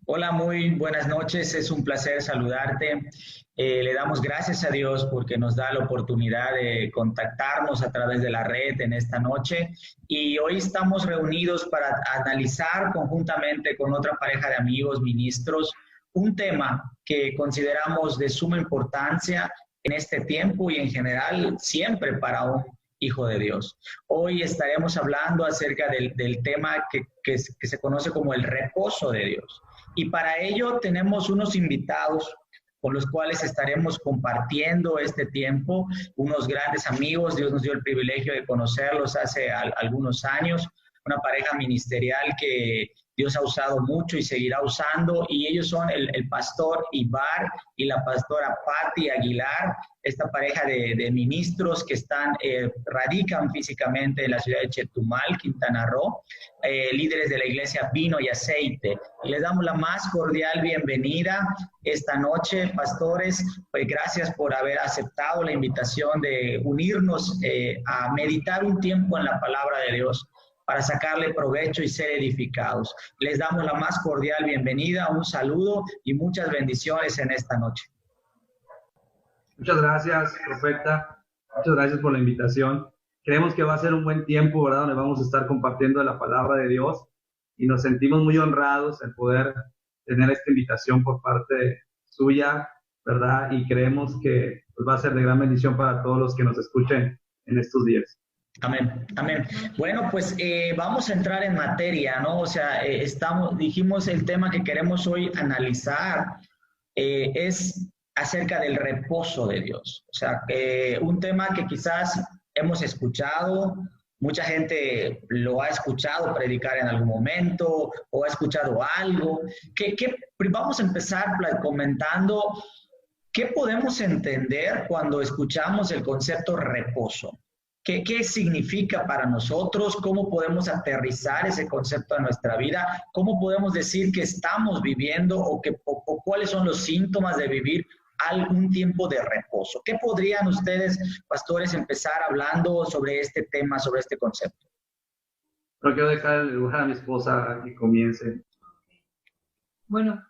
Hola, muy buenas noches. Es un placer saludarte. Le damos gracias a Dios porque nos da la oportunidad de contactarnos a través de la red en esta noche. Y hoy estamos reunidos para analizar conjuntamente con otra pareja de amigos ministros un tema que consideramos de suma importancia en este tiempo y en general siempre para un hijo de Dios. Hoy estaremos hablando acerca del tema que se conoce como el reposo de Dios. Y para ello tenemos unos invitados con los cuales estaremos compartiendo este tiempo, unos grandes amigos. Dios nos dio el privilegio de conocerlos hace algunos años, una pareja ministerial que Dios ha usado mucho y seguirá usando, y ellos son el pastor Ibar y la pastora Patti Aguilar, esta pareja de ministros que radican físicamente en la ciudad de Chetumal, Quintana Roo, líderes de la iglesia Vino y Aceite. Y les damos la más cordial bienvenida esta noche, pastores. Pues gracias por haber aceptado la invitación de unirnos a meditar un tiempo en la palabra de Dios, para sacarle provecho y ser edificados. Les damos la más cordial bienvenida, un saludo y muchas bendiciones en esta noche. Muchas gracias, profeta. Muchas gracias por la invitación. Creemos que va a ser un buen tiempo, ¿verdad?, donde vamos a estar compartiendo la palabra de Dios, y nos sentimos muy honrados en poder tener esta invitación por parte suya, ¿verdad? Y creemos que pues, va a ser de gran bendición para todos los que nos escuchen en estos días. Amén, amén. Bueno, pues vamos a entrar en materia, ¿no? O sea, dijimos el tema que queremos hoy analizar es acerca del reposo de Dios. O sea, un tema que quizás hemos escuchado, mucha gente lo ha escuchado predicar en algún momento o ha escuchado algo. Vamos a empezar comentando qué podemos entender cuando escuchamos el concepto reposo. ¿Qué significa para nosotros? ¿Cómo podemos aterrizar ese concepto en nuestra vida? ¿Cómo podemos decir que estamos viviendo o cuáles son los síntomas de vivir algún tiempo de reposo? ¿Qué podrían ustedes, pastores, empezar hablando sobre este tema, sobre este concepto? Pero quiero dejar el lugar a mi esposa a que comience. Bueno,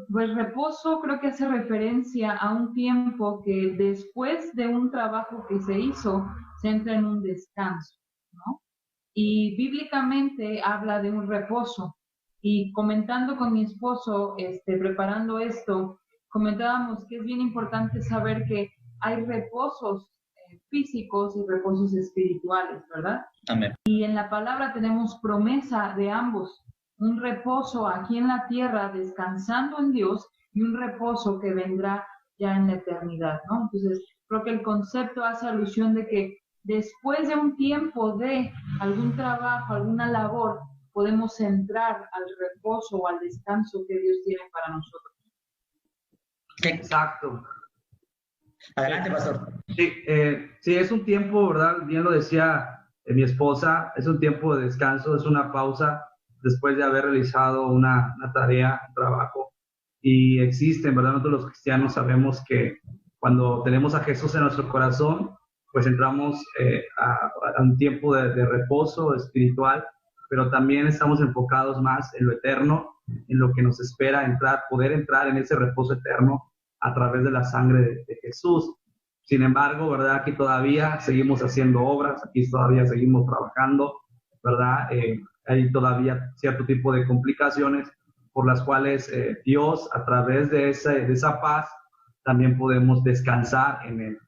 pues reposo creo que hace referencia a un tiempo que después de un trabajo que se hizo, se entra en un descanso, ¿no? Y bíblicamente habla de un reposo. Y comentando con mi esposo, preparando esto, comentábamos que es bien importante saber que hay reposos físicos y reposos espirituales, ¿verdad? Amén. Y en la palabra tenemos promesa de ambos. Un reposo aquí en la tierra, descansando en Dios, y un reposo que vendrá ya en la eternidad, ¿no? Entonces, creo que el concepto hace alusión de que después de un tiempo de algún trabajo, alguna labor, podemos entrar al reposo o al descanso que Dios tiene para nosotros. Exacto. Adelante, pastor. Sí, es un tiempo, ¿verdad? Bien lo decía mi esposa, es un tiempo de descanso, es una pausa después de haber realizado una tarea, un trabajo. Y existen, ¿verdad? Nosotros los cristianos sabemos que cuando tenemos a Jesús en nuestro corazón, pues entramos a un tiempo de reposo espiritual, pero también estamos enfocados más en lo eterno, en lo que nos espera poder entrar en ese reposo eterno a través de la sangre de Jesús. Sin embargo, ¿verdad? Aquí todavía seguimos haciendo obras, aquí todavía seguimos trabajando, ¿verdad? Hay todavía cierto tipo de complicaciones por las cuales Dios, a través de esa paz, también podemos descansar en Él.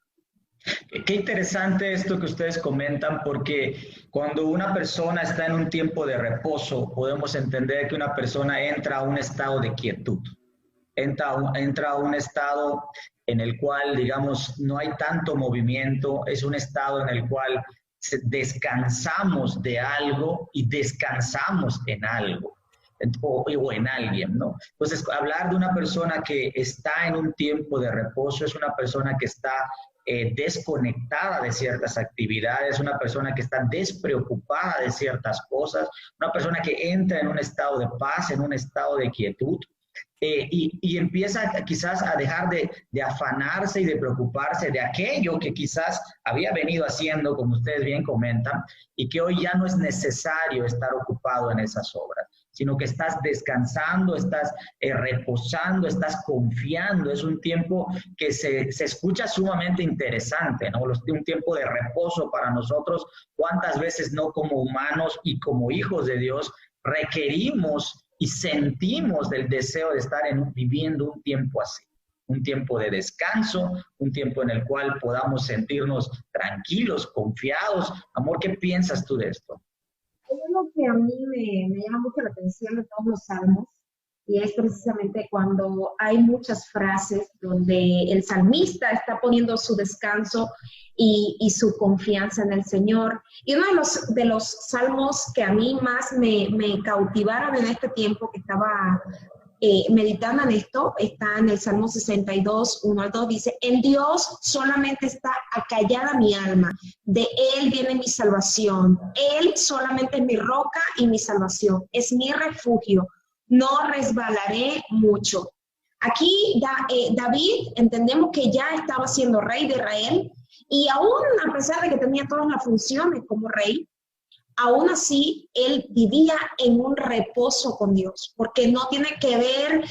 Qué interesante esto que ustedes comentan, porque cuando una persona está en un tiempo de reposo, podemos entender que una persona entra a un estado de quietud, entra a un estado en el cual, digamos, no hay tanto movimiento, es un estado en el cual descansamos de algo y descansamos en algo o en alguien, ¿no? Entonces, hablar de una persona que está en un tiempo de reposo es una persona que está desconectada de ciertas actividades, una persona que está despreocupada de ciertas cosas, una persona que entra en un estado de paz, en un estado de quietud, y empieza quizás a dejar de afanarse y de preocuparse de aquello que quizás había venido haciendo, como ustedes bien comentan, y que hoy ya no es necesario estar ocupado en esas obras. sino que estás descansando, estás reposando, estás confiando. Es un tiempo que se escucha sumamente interesante, ¿no? Un tiempo de reposo para nosotros. ¿Cuántas veces no como humanos y como hijos de Dios requerimos y sentimos el deseo de estar viviendo un tiempo así? Un tiempo de descanso, un tiempo en el cual podamos sentirnos tranquilos, confiados. Amor, ¿qué piensas tú de esto? Hay algo que a mí me llama mucho la atención de todos los salmos, y es precisamente cuando hay muchas frases donde el salmista está poniendo su descanso y su confianza en el Señor. Y uno de los salmos que a mí más me cautivaron en este tiempo que estaba meditando en esto, está en el Salmo 62, 1 al 2, dice: en Dios solamente está acallada mi alma, de Él viene mi salvación, Él solamente es mi roca y mi salvación, es mi refugio, no resbalaré mucho. Aquí David, entendemos que ya estaba siendo rey de Israel, y aún a pesar de que tenía todas las funciones como rey, aún así, él vivía en un reposo con Dios, porque no tiene que ver,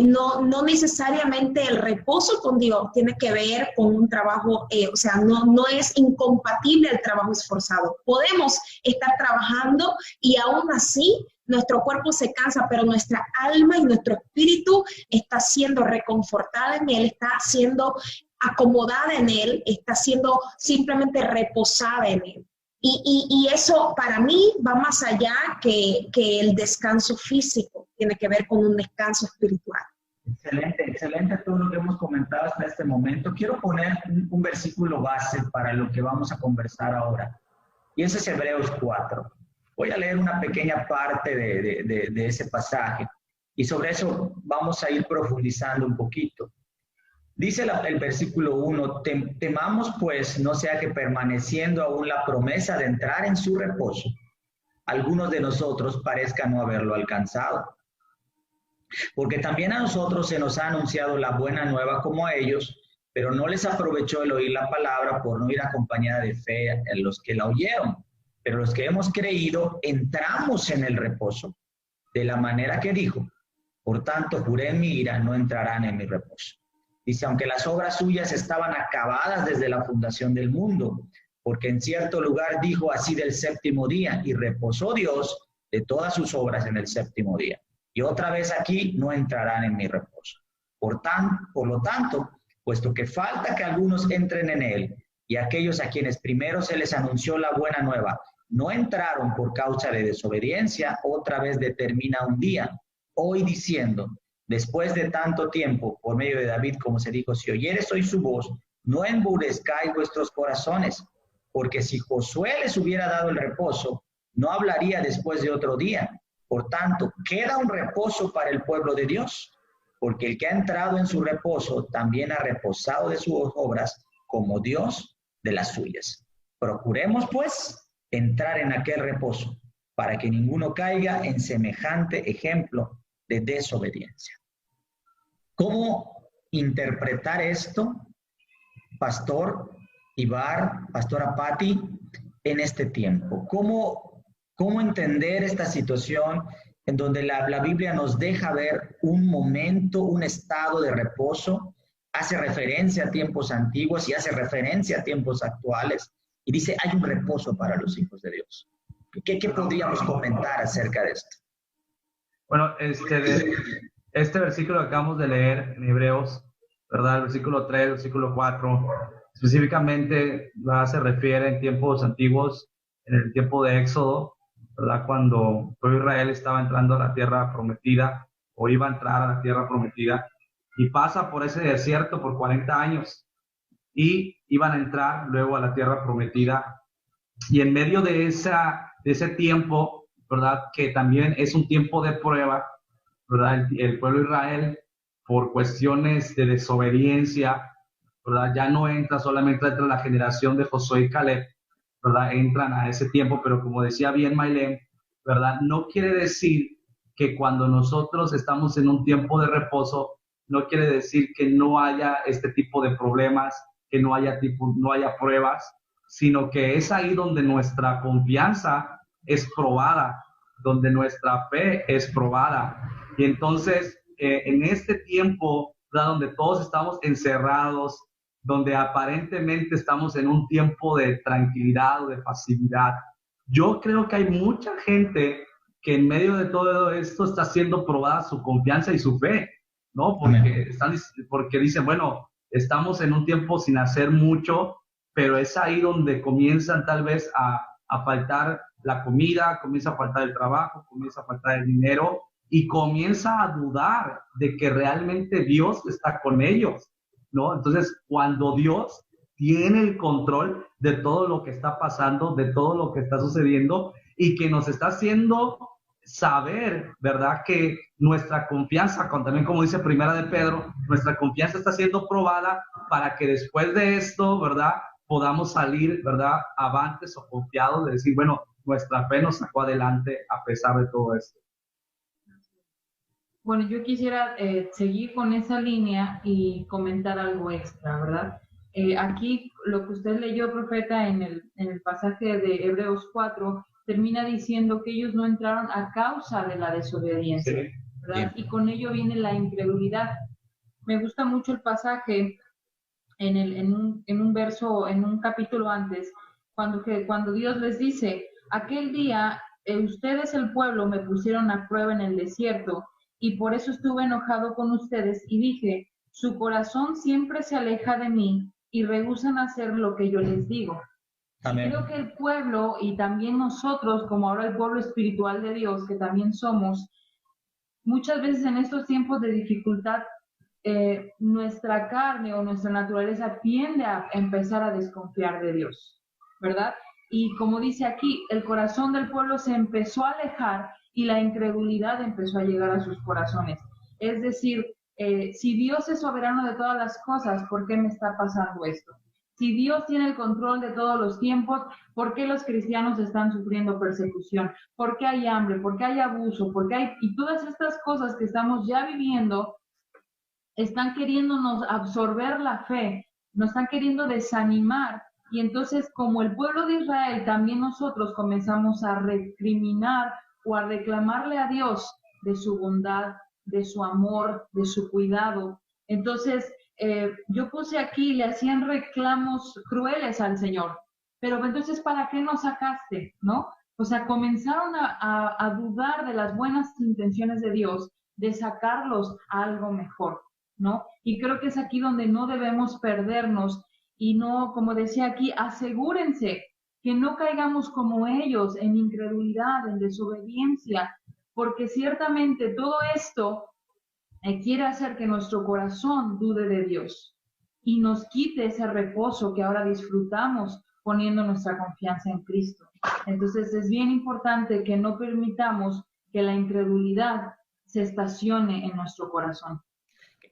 no necesariamente el reposo con Dios tiene que ver con un trabajo, o sea, no es incompatible el trabajo esforzado. Podemos estar trabajando y aún así nuestro cuerpo se cansa, pero nuestra alma y nuestro espíritu está siendo reconfortada en Él, está siendo acomodada en Él, está siendo simplemente reposada en Él. Y eso para mí va más allá que el descanso físico, tiene que ver con un descanso espiritual. Excelente todo lo que hemos comentado hasta este momento. Quiero poner un versículo base para lo que vamos a conversar ahora, y ese es Hebreos 4. Voy a leer una pequeña parte de ese pasaje, y sobre eso vamos a ir profundizando un poquito. Dice el versículo 1, temamos pues, no sea que permaneciendo aún la promesa de entrar en su reposo, algunos de nosotros parezca no haberlo alcanzado. Porque también a nosotros se nos ha anunciado la buena nueva como a ellos, pero no les aprovechó el oír la palabra por no ir acompañada de fe en los que la oyeron. Pero los que hemos creído entramos en el reposo, de la manera que dijo: por tanto juré en mi ira, no entrarán en mi reposo. Dice: aunque las obras suyas estaban acabadas desde la fundación del mundo, porque en cierto lugar dijo así del séptimo día, y reposó Dios de todas sus obras en el séptimo día. Y otra vez aquí: no entrarán en mi reposo. Por lo tanto, puesto que falta que algunos entren en él, y aquellos a quienes primero se les anunció la buena nueva no entraron por causa de desobediencia, otra vez determina un día, hoy diciendo: después de tanto tiempo, por medio de David, como se dijo: si oyeres hoy su voz, no endurezcáis vuestros corazones, porque si Josué les hubiera dado el reposo, no hablaría después de otro día. Por tanto, queda un reposo para el pueblo de Dios, porque el que ha entrado en su reposo también ha reposado de sus obras, como Dios de las suyas. Procuremos, pues, entrar en aquel reposo, para que ninguno caiga en semejante ejemplo de desobediencia. ¿Cómo interpretar esto, Pastor Ibar, Pastora Patti, en este tiempo? ¿Cómo entender esta situación en donde la Biblia nos deja ver un momento, un estado de reposo? Hace referencia a tiempos antiguos y hace referencia a tiempos actuales, y dice: hay un reposo para los hijos de Dios. ¿Qué podríamos comentar acerca de esto? Bueno, este versículo que acabamos de leer en Hebreos, ¿verdad? El versículo 3, el versículo 4, específicamente se refiere en tiempos antiguos, en el tiempo de Éxodo, ¿verdad? Cuando el pueblo de Israel estaba entrando a la tierra prometida, o iba a entrar a la tierra prometida, y pasa por ese desierto por 40 años, y iban a entrar luego a la tierra prometida. Y en medio de ese tiempo, ¿verdad? Que también es un tiempo de prueba, ¿verdad? El pueblo de Israel, por cuestiones de desobediencia, ¿verdad? Ya no entra, solamente entra la generación de Josué y Caleb, ¿verdad? Entran a ese tiempo, pero como decía bien Maylén, ¿verdad? No quiere decir que cuando nosotros estamos en un tiempo de reposo, no quiere decir que no haya este tipo de problemas, que no haya pruebas, sino que es ahí donde nuestra confianza es probada, donde nuestra fe es probada. Y entonces, en este tiempo, ¿verdad?, donde todos estamos encerrados, donde aparentemente estamos en un tiempo de tranquilidad o de pasividad, yo creo que hay mucha gente que en medio de todo esto está siendo probada su confianza y su fe, ¿no? Porque dicen, bueno, estamos en un tiempo sin hacer mucho, pero es ahí donde comienzan tal vez a faltar la comida, comienza a faltar el trabajo, comienza a faltar el dinero y comienza a dudar de que realmente Dios está con ellos, ¿no? Entonces, cuando Dios tiene el control de todo lo que está pasando, de todo lo que está sucediendo y que nos está haciendo saber, ¿verdad?, que nuestra confianza, también como dice Primera de Pedro, nuestra confianza está siendo probada para que después de esto, ¿verdad?, podamos salir, ¿verdad?, avantes o confiados de decir, bueno, nuestra fe nos sacó adelante a pesar de todo esto. Bueno, yo quisiera seguir con esa línea y comentar algo extra, ¿verdad? Aquí lo que usted leyó, profeta, en el pasaje de Hebreos 4, termina diciendo que ellos no entraron a causa de la desobediencia, sí, ¿verdad? Y con ello viene la incredulidad. Me gusta mucho el pasaje en un verso, en un capítulo antes, cuando Dios les dice, aquel día ustedes, el pueblo, me pusieron a prueba en el desierto y por eso estuve enojado con ustedes y dije, su corazón siempre se aleja de mí y rehúsan hacer lo que yo les digo. Amén. Creo que el pueblo y también nosotros, como ahora el pueblo espiritual de Dios, que también somos, muchas veces en estos tiempos de dificultad, nuestra carne o nuestra naturaleza tiende a empezar a desconfiar de Dios, ¿verdad? Y como dice aquí, el corazón del pueblo se empezó a alejar y la incredulidad empezó a llegar a sus corazones. Es decir, si Dios es soberano de todas las cosas, ¿por qué me está pasando esto? Si Dios tiene el control de todos los tiempos, ¿por qué los cristianos están sufriendo persecución? ¿Por qué hay hambre? ¿Por qué hay abuso? ¿Por qué hay...? Y todas estas cosas que estamos ya viviendo están queriéndonos absorber la fe, nos están queriendo desanimar. Y entonces, como el pueblo de Israel, también nosotros comenzamos a recriminar o a reclamarle a Dios de su bondad, de su amor, de su cuidado. Entonces, yo puse aquí, le hacían reclamos crueles al Señor, pero entonces, ¿para qué nos sacaste? ¿No? O sea, comenzaron a dudar de las buenas intenciones de Dios, de sacarlos a algo mejor, ¿no? Y creo que es aquí donde no debemos perdernos y no, como decía aquí, asegúrense que no caigamos como ellos en incredulidad, en desobediencia, porque ciertamente todo esto quiere hacer que nuestro corazón dude de Dios y nos quite ese reposo que ahora disfrutamos poniendo nuestra confianza en Cristo. Entonces es bien importante que no permitamos que la incredulidad se estacione en nuestro corazón.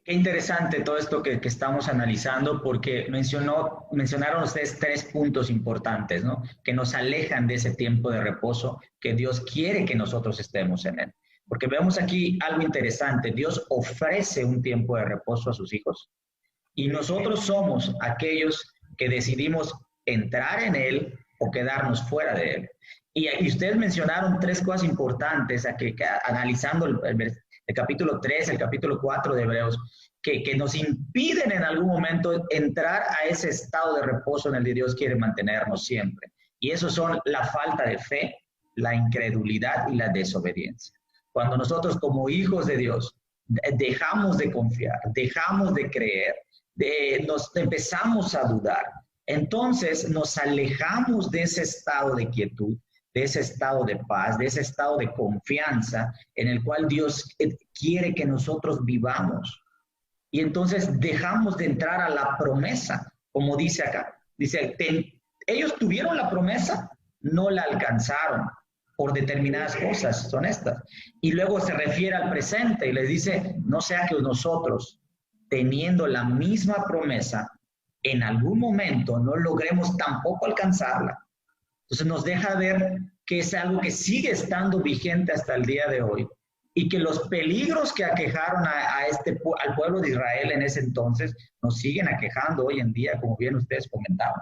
Qué interesante todo esto que estamos analizando, porque mencionaron ustedes 3 puntos importantes, ¿no?, que nos alejan de ese tiempo de reposo que Dios quiere que nosotros estemos en él. Porque vemos aquí algo interesante, Dios ofrece un tiempo de reposo a sus hijos y nosotros somos aquellos que decidimos entrar en él o quedarnos fuera de él. Y ustedes mencionaron 3 cosas importantes analizando el capítulo 3, el capítulo 4 de Hebreos, que nos impiden en algún momento entrar a ese estado de reposo en el que Dios quiere mantenernos siempre. Y esos son la falta de fe, la incredulidad y la desobediencia. Cuando nosotros como hijos de Dios dejamos de confiar, dejamos de creer, nos empezamos a dudar, entonces nos alejamos de ese estado de quietud, de ese estado de paz, de ese estado de confianza en el cual Dios quiere que nosotros vivamos. Y entonces dejamos de entrar a la promesa, como dice acá. Dice, ellos tuvieron la promesa, no la alcanzaron por determinadas cosas, son estas. Y luego se refiere al presente y les dice, no sea que nosotros, teniendo la misma promesa, en algún momento no logremos tampoco alcanzarla. Entonces nos deja ver que es algo que sigue estando vigente hasta el día de hoy y que los peligros que aquejaron al pueblo de Israel en ese entonces nos siguen aquejando hoy en día, como bien ustedes comentaban.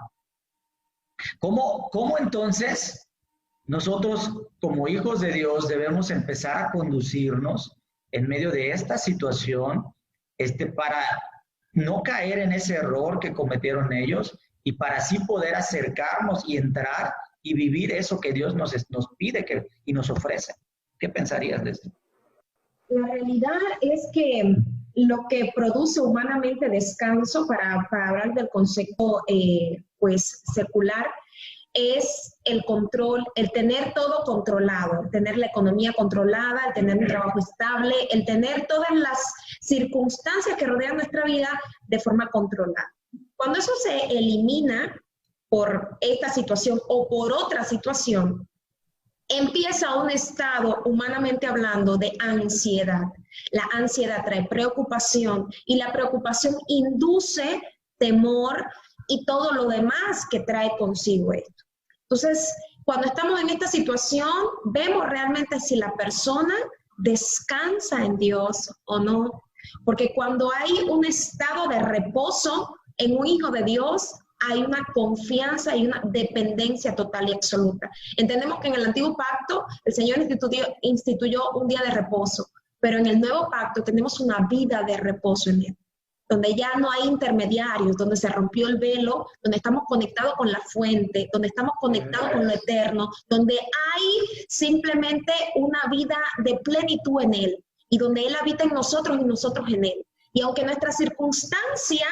¿Cómo entonces nosotros como hijos de Dios debemos empezar a conducirnos en medio de esta situación, para no caer en ese error que cometieron ellos y para así poder acercarnos y entrar y vivir eso que Dios nos pide y nos ofrece. ¿Qué pensarías de esto? La realidad es que lo que produce humanamente descanso, para hablar del concepto pues secular, es el control, el tener todo controlado, el tener la economía controlada, el tener un trabajo estable, el tener todas las circunstancias que rodean nuestra vida de forma controlada. Cuando eso se elimina por esta situación o por otra situación, empieza un estado, humanamente hablando, de ansiedad. La ansiedad trae preocupación y la preocupación induce temor y todo lo demás que trae consigo esto. Entonces, cuando estamos en esta situación, vemos realmente si la persona descansa en Dios o no. Porque cuando hay un estado de reposo en un hijo de Dios, hay una confianza y una dependencia total y absoluta. Entendemos que en el antiguo pacto el Señor instituyó un día de reposo, pero en el nuevo pacto tenemos una vida de reposo en Él, donde ya no hay intermediarios, donde se rompió el velo, donde estamos conectados con la fuente, donde estamos conectados con lo eterno, donde hay simplemente una vida de plenitud en Él, y donde Él habita en nosotros y nosotros en Él. Y aunque nuestra circunstancia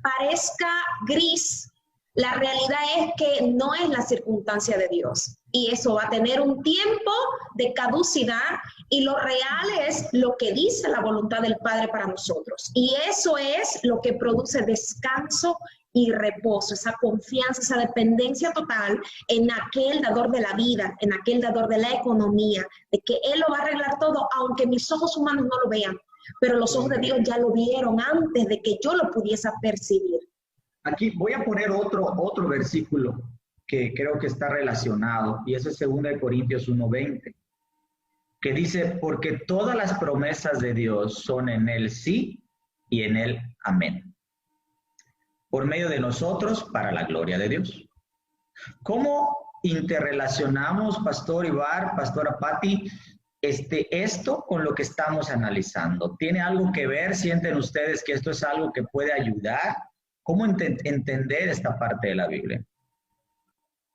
parezca gris, la realidad es que no es la circunstancia de Dios. Y eso va a tener un tiempo de caducidad, y lo real es lo que dice la voluntad del Padre para nosotros. Y eso es lo que produce descanso y reposo, esa confianza, esa dependencia total en aquel dador de la vida, en aquel dador de la economía, de que Él lo va a arreglar todo, aunque mis ojos humanos no lo vean. Pero los ojos de Dios ya lo vieron antes de que yo lo pudiese percibir. Aquí voy a poner otro versículo que creo que está relacionado, y eso es 2 Corintios 1:20, que dice: porque todas las promesas de Dios son en Él sí y en Él amén, por medio de nosotros para la gloria de Dios. ¿Cómo interrelacionamos, Pastor Ibar, Pastora Patti, esto con lo que estamos analizando? ¿Tiene algo que ver? ¿Sienten ustedes que esto es algo que puede ayudar? ¿Cómo entender esta parte de la Biblia?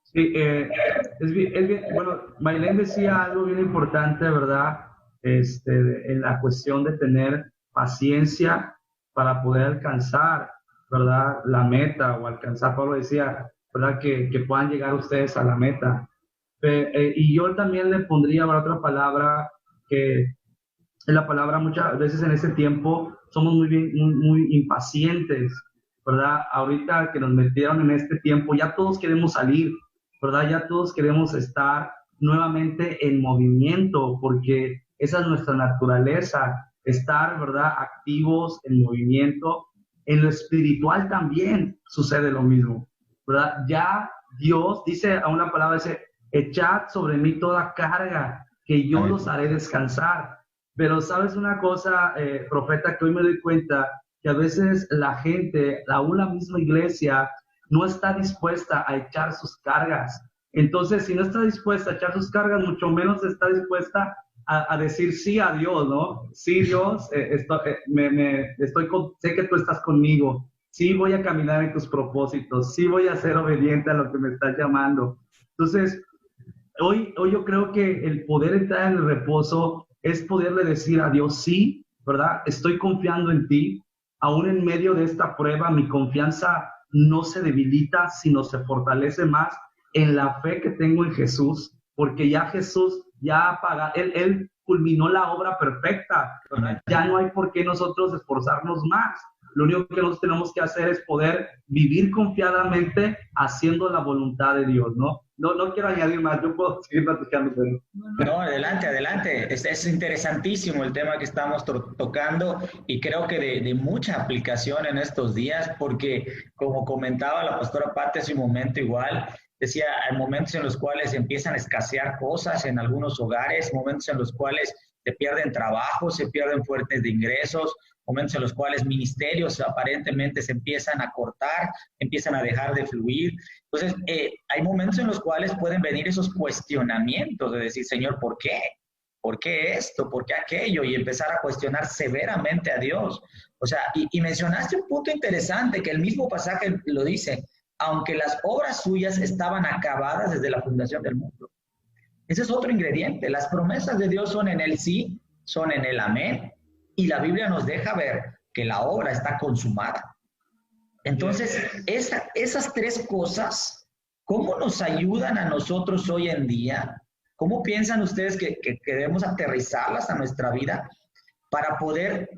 Sí, es bien, bueno, Maylene decía algo bien importante, ¿verdad? En la cuestión de tener paciencia para poder alcanzar, ¿verdad? La meta, o alcanzar, Pablo decía, ¿verdad? Que puedan llegar ustedes a la meta. Y yo también le pondría otra palabra, que la palabra muchas veces en ese tiempo somos muy impacientes, ¿verdad? Ahorita que nos metieron en este tiempo, ya todos queremos salir, ¿verdad? Ya todos queremos estar nuevamente en movimiento, porque esa es nuestra naturaleza, estar, ¿verdad? Activos, en movimiento. En lo espiritual también sucede lo mismo, ¿verdad? Ya Dios dice a una palabra, dice: echad sobre mí toda carga, que yo los haré descansar. Pero ¿sabes una cosa, profeta, que hoy me doy cuenta? Que a veces la gente, aún la misma iglesia, no está dispuesta a echar sus cargas. Entonces, si no está dispuesta a echar sus cargas, mucho menos está dispuesta a decir sí a Dios, ¿no? Sí, Dios, sé que tú estás conmigo. Sí, voy a caminar en tus propósitos. Sí, voy a ser obediente a lo que me estás llamando. Entonces, hoy yo creo que el poder entrar en el reposo es poderle decir a Dios: sí, ¿verdad? Estoy confiando en ti. Aún en medio de esta prueba, mi confianza no se debilita, sino se fortalece más en la fe que tengo en Jesús, porque ya Jesús ya ha pagado, Él culminó la obra perfecta, ¿verdad? Ya no hay por qué nosotros esforzarnos más. Lo único que nosotros tenemos que hacer es poder vivir confiadamente haciendo la voluntad de Dios, ¿no? No quiero añadir más, yo puedo seguir platicando, pero... No, adelante. Es interesantísimo el tema que estamos tocando, y creo que de mucha aplicación en estos días, porque como comentaba la pastora Patti hace un momento, igual decía, hay momentos en los cuales empiezan a escasear cosas en algunos hogares, momentos en los cuales se pierden trabajos, se pierden fuentes de ingresos, momentos en los cuales ministerios aparentemente se empiezan a cortar, empiezan a dejar de fluir. Entonces, hay momentos en los cuales pueden venir esos cuestionamientos de decir, Señor, ¿por qué? ¿Por qué esto? ¿Por qué aquello? Y empezar a cuestionar severamente a Dios. O sea, y mencionaste un punto interesante, que el mismo pasaje lo dice, aunque las obras suyas estaban acabadas desde la fundación del mundo. Ese es otro ingrediente. Las promesas de Dios son en el sí, son en el amén, y la Biblia nos deja ver que la obra está consumada. Entonces, esas tres cosas, ¿cómo nos ayudan a nosotros hoy en día? ¿Cómo piensan ustedes que debemos aterrizarlas a nuestra vida para poder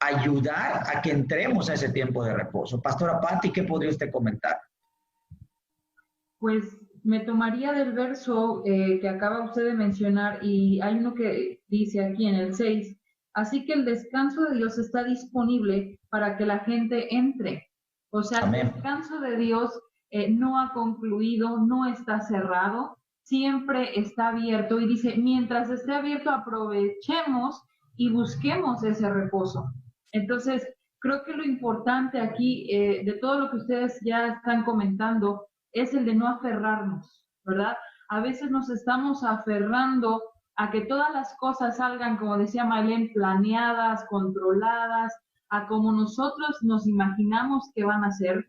ayudar a que entremos a ese tiempo de reposo? Pastora Patti, ¿qué podría usted comentar? Pues me tomaría del verso que acaba usted de mencionar, y hay uno que dice aquí en el 6, así que el descanso de Dios está disponible para que la gente entre. O sea, Amén. El descanso de Dios no ha concluido, no está cerrado, siempre está abierto, y dice, mientras esté abierto, aprovechemos y busquemos ese reposo. Entonces, creo que lo importante aquí, de todo lo que ustedes ya están comentando, es el de no aferrarnos, ¿verdad? A veces nos estamos aferrando a que todas las cosas salgan, como decía Maylene, planeadas, controladas, a como nosotros nos imaginamos que van a ser.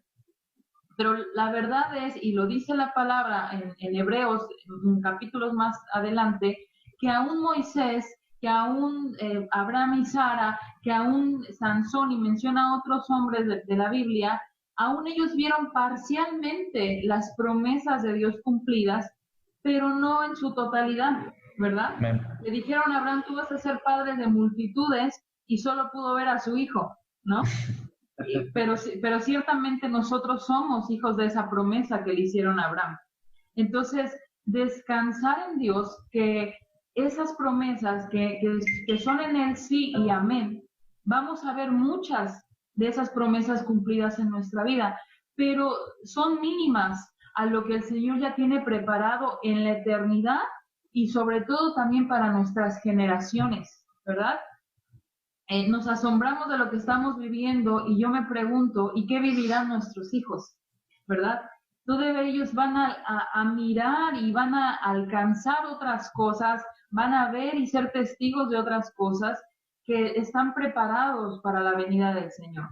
Pero la verdad es, y lo dice la palabra en Hebreos, en capítulos más adelante, que aún Moisés, que aún Abraham y Sara, que aún Sansón, y menciona a otros hombres de la Biblia, aún ellos vieron parcialmente las promesas de Dios cumplidas, pero no en su totalidad, ¿verdad? Amén. Le dijeron a Abraham, tú vas a ser padre de multitudes, y solo pudo ver a su hijo, ¿no? Pero ciertamente nosotros somos hijos de esa promesa que le hicieron a Abraham. Entonces, descansar en Dios, que esas promesas que son en el sí y amén, vamos a ver muchas de esas promesas cumplidas en nuestra vida, pero son mínimas a lo que el Señor ya tiene preparado en la eternidad, y sobre todo también para nuestras generaciones, ¿verdad? Nos asombramos de lo que estamos viviendo, y yo me pregunto, ¿y qué vivirán nuestros hijos? ¿Verdad? Todavía ellos van a mirar y van a alcanzar otras cosas, van a ver y ser testigos de otras cosas que están preparados para la venida del Señor.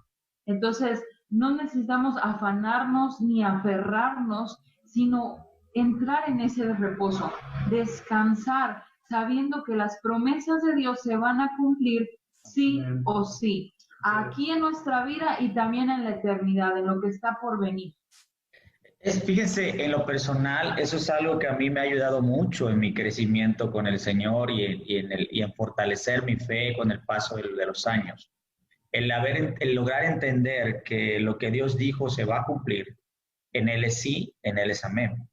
Entonces, no necesitamos afanarnos ni aferrarnos, sino entrar en ese reposo, descansar, sabiendo que las promesas de Dios se van a cumplir sí o sí, aquí en nuestra vida y también en la eternidad, en lo que está por venir. Fíjense, en lo personal, eso es algo que a mí me ha ayudado mucho en mi crecimiento con el Señor y en fortalecer mi fe con el paso de los años. El lograr entender que lo que Dios dijo se va a cumplir, en Él es sí, en Él es amén.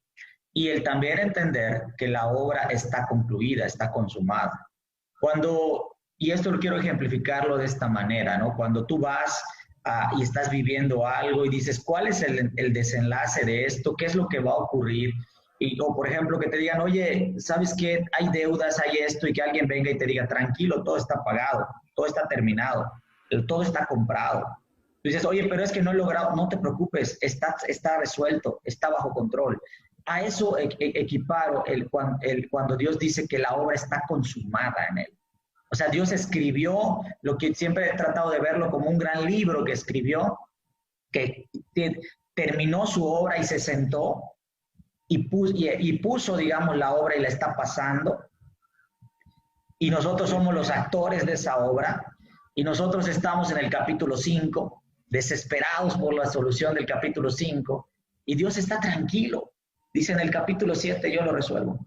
Y el también entender que la obra está concluida, está consumada. Y esto lo quiero ejemplificarlo de esta manera, ¿no? Cuando tú vas y estás viviendo algo y dices, ¿cuál es el desenlace de esto? ¿Qué es lo que va a ocurrir? O, por ejemplo, que te digan, oye, ¿sabes qué? Hay deudas, hay esto, y que alguien venga y te diga, tranquilo, todo está pagado, todo está terminado, todo está comprado. Tú dices, oye, pero es que no he logrado, no te preocupes, está resuelto, está bajo control. A eso equiparo cuando Dios dice que la obra está consumada en Él. O sea, Dios escribió lo que siempre he tratado de verlo como un gran libro que escribió, que terminó su obra y se sentó y puso, digamos, la obra y la está pasando. Y nosotros somos los actores de esa obra. Y nosotros estamos en el capítulo 5, desesperados por la solución del capítulo 5. Y Dios está tranquilo. Dice en el capítulo 7, yo lo resuelvo.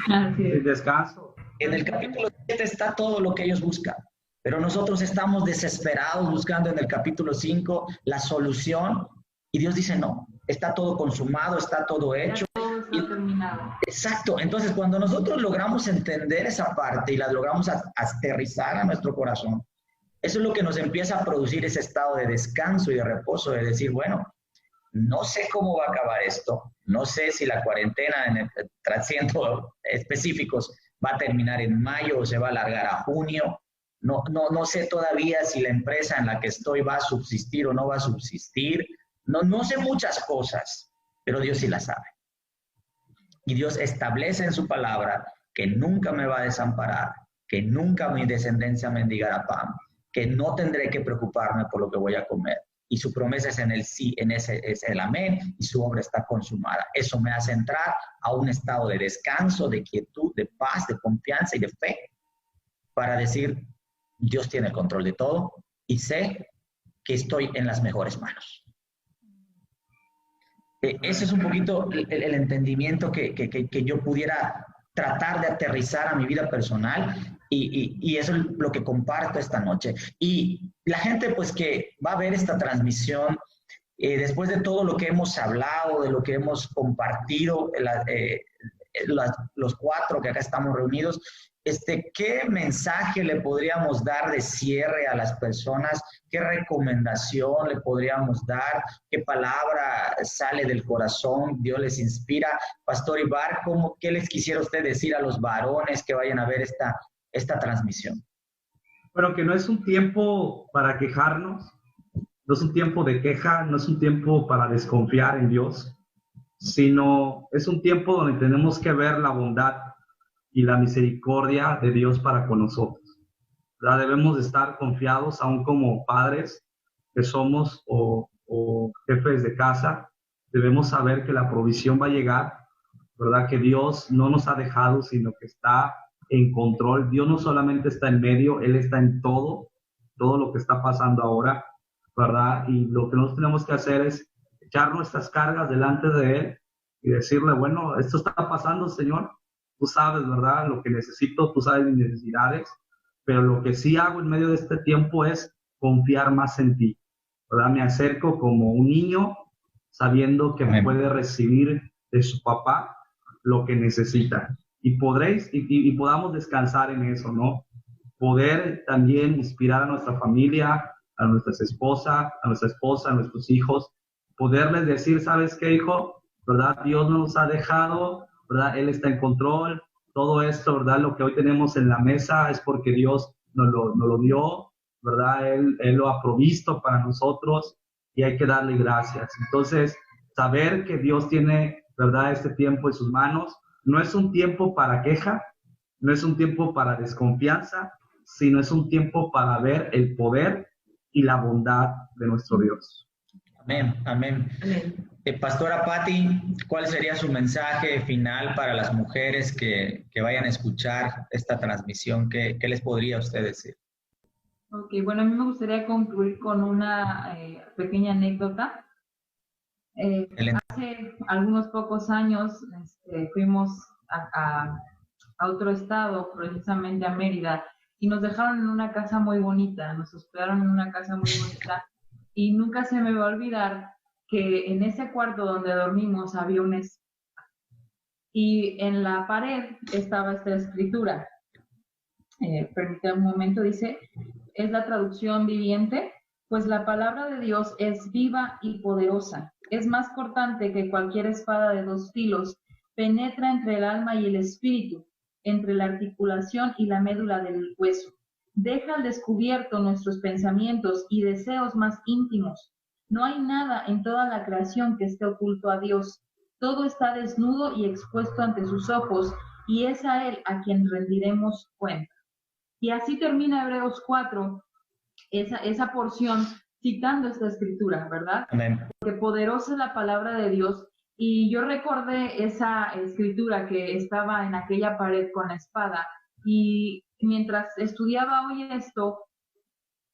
El descanso. En el capítulo 7 está todo lo que ellos buscan, pero nosotros estamos desesperados buscando en el capítulo 5 la solución, y Dios dice, no, está todo consumado, está todo hecho. Ya todo está terminado. Exacto. Entonces, cuando nosotros logramos entender esa parte y la logramos aterrizar a nuestro corazón, eso es lo que nos empieza a producir ese estado de descanso y de reposo, de decir, bueno, no sé cómo va a acabar esto, no sé si la cuarentena, siendo específicos, va a terminar en mayo o se va a alargar a junio. No sé todavía si la empresa en la que estoy va a subsistir o no va a subsistir. No sé muchas cosas, pero Dios sí las sabe. Y Dios establece en su palabra que nunca me va a desamparar, que nunca mi descendencia mendigará pan, que no tendré que preocuparme por lo que voy a comer. Y su promesa es en el sí, en ese es el amén, y su obra está consumada. Eso me hace entrar a un estado de descanso, de quietud, de paz, de confianza y de fe, para decir, Dios tiene el control de todo y sé que estoy en las mejores manos. Ese es un poquito el entendimiento que yo pudiera tratar de aterrizar a mi vida personal y eso es lo que comparto esta noche. Y la gente pues que va a ver esta transmisión, después de todo lo que hemos hablado, de lo que hemos compartido, los cuatro que acá estamos reunidos, ¿qué mensaje le podríamos dar de cierre a las personas? ¿Qué recomendación le podríamos dar? ¿Qué palabra sale del corazón? Dios les inspira. Pastor Ibar, ¿qué les quisiera usted decir a los varones que vayan a ver esta transmisión? Bueno, que no es un tiempo para quejarnos, no es un tiempo de queja, no es un tiempo para desconfiar en Dios, sino es un tiempo donde tenemos que ver la bondad y la misericordia de Dios para con nosotros, ¿verdad? Debemos de estar confiados, aún como padres que somos o jefes de casa, debemos saber que la provisión va a llegar, ¿verdad? Que Dios no nos ha dejado, sino que está en control. Dios no solamente está en medio, Él está en todo lo que está pasando ahora, ¿verdad? Y lo que nosotros tenemos que hacer es echar nuestras cargas delante de Él y decirle, bueno, esto está pasando, Señor. Tú sabes, ¿verdad? Lo que necesito, tú sabes mis necesidades, pero lo que sí hago en medio de este tiempo es confiar más en ti, ¿verdad? Me acerco como un niño sabiendo que me puede recibir de su papá lo que necesita. Y podréis y podamos descansar en eso, ¿no? Poder también inspirar a nuestra familia, a nuestra esposa, a nuestros hijos, poderles decir, ¿sabes qué, hijo? ¿Verdad? Dios no nos ha dejado, ¿verdad? Él está en control. Todo esto, ¿verdad? Lo que hoy tenemos en la mesa es porque Dios nos lo dio, ¿verdad? Él lo ha provisto para nosotros y hay que darle gracias. Entonces, saber que Dios tiene, ¿verdad?, este tiempo en sus manos. No es un tiempo para queja, no es un tiempo para desconfianza, sino es un tiempo para ver el poder y la bondad de nuestro Dios. Amén, amén. Pastora Patti, ¿cuál sería su mensaje final para las mujeres que vayan a escuchar esta transmisión? ¿Qué les podría usted decir? Ok, bueno, a mí me gustaría concluir con una pequeña anécdota. Hace algunos pocos años fuimos a otro estado, precisamente a Mérida, y nos dejaron en una casa muy bonita, nos hospedaron en una casa muy bonita, y nunca se me va a olvidar que en ese cuarto donde dormimos había un espejo, y en la pared estaba esta escritura. Permítame un momento, dice, es la traducción viviente, pues la palabra de Dios es viva y poderosa, es más cortante que cualquier espada de 2 filos, penetra entre el alma y el espíritu, entre la articulación y la médula del hueso, deja al descubierto nuestros pensamientos y deseos más íntimos. No hay nada en toda la creación que esté oculto a Dios, todo está desnudo y expuesto ante sus ojos, y es a Él a quien rendiremos cuenta. Y así termina Hebreos 4, esa porción, citando esta escritura, ¿verdad? Amén. Porque poderosa es la palabra de Dios. Y yo recordé esa escritura que estaba en aquella pared con la espada. Y mientras estudiaba hoy esto,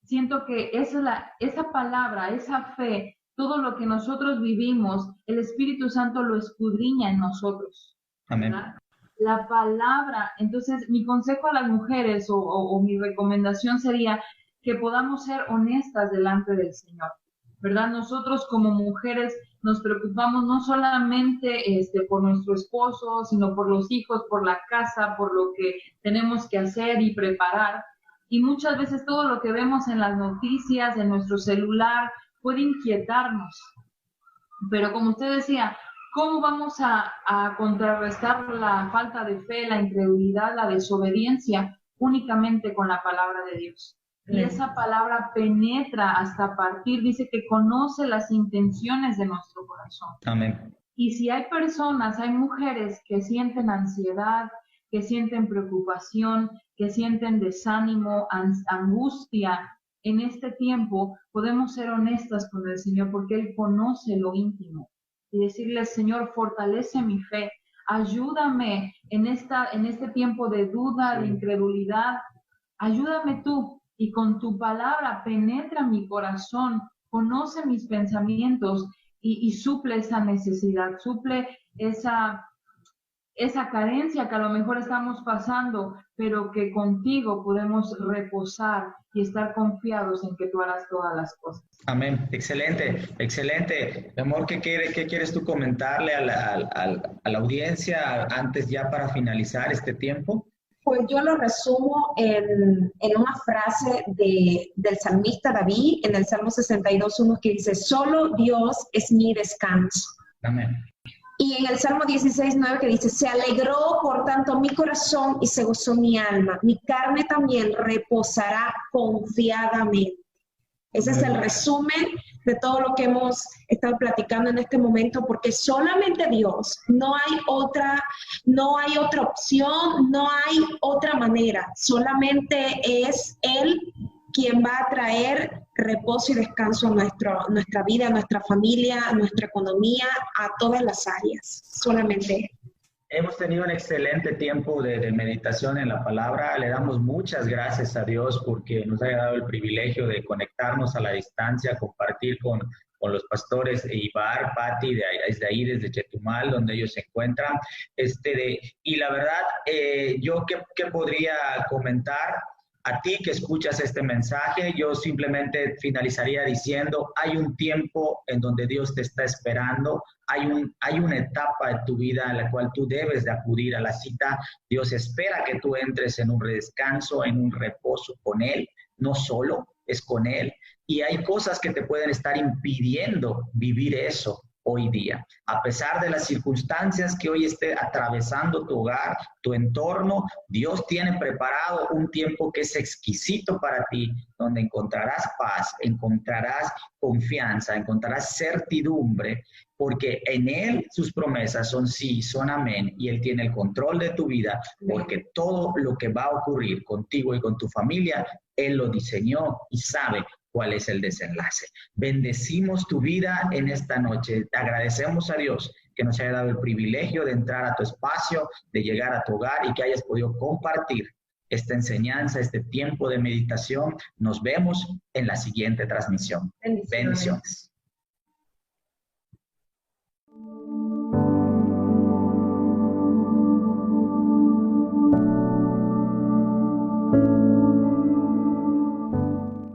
siento que esa palabra, esa fe, todo lo que nosotros vivimos, el Espíritu Santo lo escudriña en nosotros. Amén. ¿Verdad? La palabra, entonces mi consejo a las mujeres o mi recomendación sería que podamos ser honestas delante del Señor, ¿verdad? Nosotros como mujeres nos preocupamos no solamente por nuestro esposo, sino por los hijos, por la casa, por lo que tenemos que hacer y preparar. Y muchas veces todo lo que vemos en las noticias, en nuestro celular, puede inquietarnos. Pero como usted decía, ¿Cómo vamos a contrarrestar la falta de fe, la incredulidad, la desobediencia? Únicamente con la palabra de Dios. Y esa palabra penetra hasta partir, dice que conoce las intenciones de nuestro corazón. Amén. Y si hay personas, hay mujeres que sienten ansiedad, que sienten preocupación, que sienten desánimo, angustia, en este tiempo podemos ser honestas con el Señor porque Él conoce lo íntimo. Y decirle, Señor, fortalece mi fe, ayúdame en este tiempo de duda, de incredulidad, ayúdame tú y con tu palabra penetra mi corazón, conoce mis pensamientos y suple esa necesidad, suple esa carencia que a lo mejor estamos pasando, pero que contigo podemos reposar y estar confiados en que tú harás todas las cosas. Amén. Excelente, excelente. Mi amor, ¿qué quieres tú comentarle a la audiencia antes ya para finalizar este tiempo? Pues yo lo resumo en una frase del salmista David, en el Salmo 62:1, que dice, solo Dios es mi descanso. Amén. Y en el Salmo 16:9 que dice, se alegró por tanto mi corazón y se gozó mi alma, mi carne también reposará confiadamente. Ese es el resumen de todo lo que hemos estado platicando en este momento, porque solamente Dios, no hay otra opción, no hay otra manera, solamente es Él quien va a traer reposo y descanso a nuestra vida, a nuestra familia, a nuestra economía, a todas las áreas, solamente Él. Hemos tenido un excelente tiempo de meditación en la palabra. Le damos muchas gracias a Dios porque nos haya dado el privilegio de conectarnos a la distancia, compartir con los pastores Ibar, Pati, desde ahí, desde Chetumal, donde ellos se encuentran. Y la verdad, yo ¿qué podría comentar? A ti que escuchas este mensaje, yo simplemente finalizaría diciendo, hay un tiempo en donde Dios te está esperando, hay una etapa de tu vida en la cual tú debes de acudir a la cita. Dios espera que tú entres en un descanso, en un reposo con Él, no solo, es con Él. Y hay cosas que te pueden estar impidiendo vivir eso hoy día. A pesar de las circunstancias que hoy esté atravesando tu hogar, tu entorno, Dios tiene preparado un tiempo que es exquisito para ti, donde encontrarás paz, encontrarás confianza, encontrarás certidumbre, porque en Él sus promesas son sí, son amén, y Él tiene el control de tu vida, porque todo lo que va a ocurrir contigo y con tu familia, Él lo diseñó y sabe cuál es el desenlace. Bendecimos tu vida en esta noche. Agradecemos a Dios que nos haya dado el privilegio de entrar a tu espacio, de llegar a tu hogar y que hayas podido compartir esta enseñanza, este tiempo de meditación. Nos vemos en la siguiente transmisión. Bendiciones.